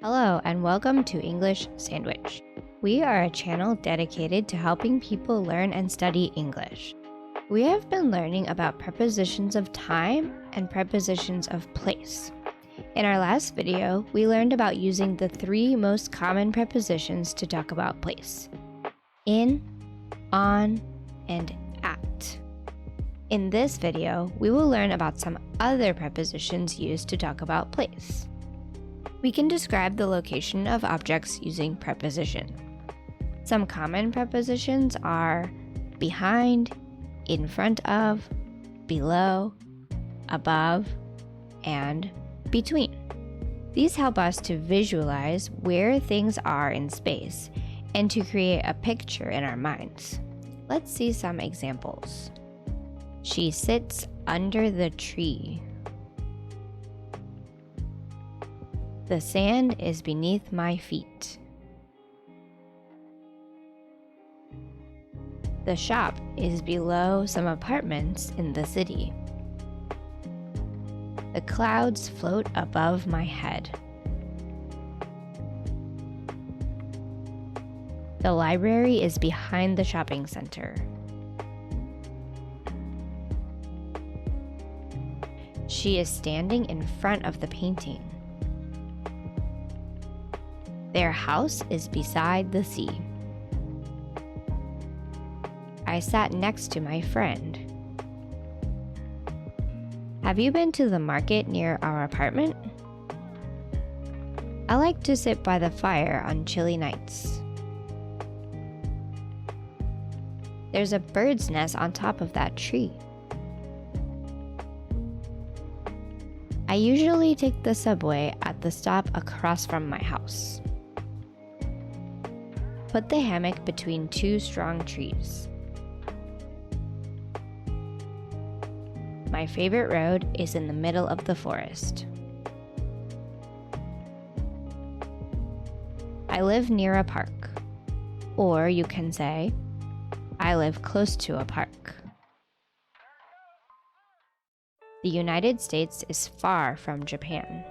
Hello and welcome to English Sandwich. We are a channel dedicated to helping people learn and study English. We have been learning about prepositions of time and prepositions of place. In our last video, we learned about using the three most common prepositions to talk about place: in, on, and at. In this video, we will learn about some other prepositions used to talk about place. We can describe the location of objects using preposition. Some common prepositions are behind, in front of, below, above, and between. These help us to visualize where things are in space and to create a picture in our minds. Let's see some examples. She sits under the tree. The sand is beneath my feet. The shop is below some apartments in the city. The clouds float above my head. The library is behind the shopping center. She is standing in front of the painting. Their house is beside the sea. I sat next to my friend. Have you been to the market near our apartment? I like to sit by the fire on chilly nights. There's a bird's nest on top of that tree. I usually take the subway at the stop across from my house. Put the hammock between two strong trees. My favorite road is in the middle of the forest. I live near a park. Or you can say, I live close to a park. The United States is far from Japan.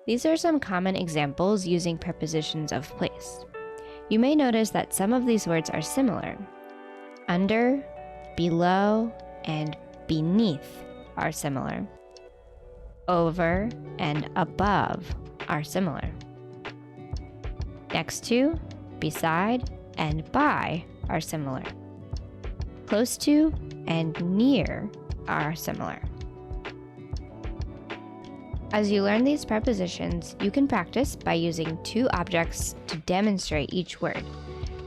These are some common examples using prepositions of place. You may notice that some of these words are similar. Under, below, and beneath are similar. Over and above are similar. Next to, beside, and by are similar. Close to and near are similar. As you learn these prepositions, you can practice by using two objects to demonstrate each word.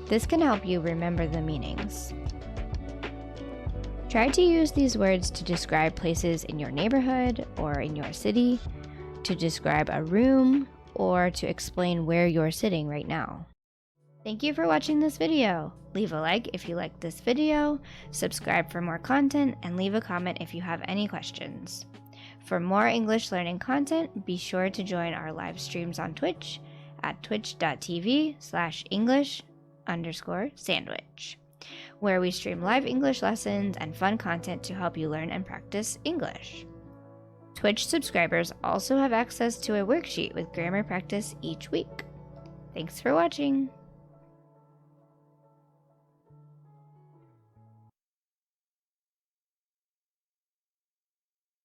This can help you remember the meanings. Try to use these words to describe places in your neighborhood or in your city, to describe a room, or to explain where you're sitting right now. Thank you for watching this video. Leave a like if you liked this video, subscribe for more content, and leave a comment if you have any questions. For more English learning content, be sure to join our live streams on Twitch at twitch.tv/English_sandwich, where we stream live English lessons and fun content to help you learn and practice English. Twitch subscribers also have access to a worksheet with grammar practice each week. Thanks for watching.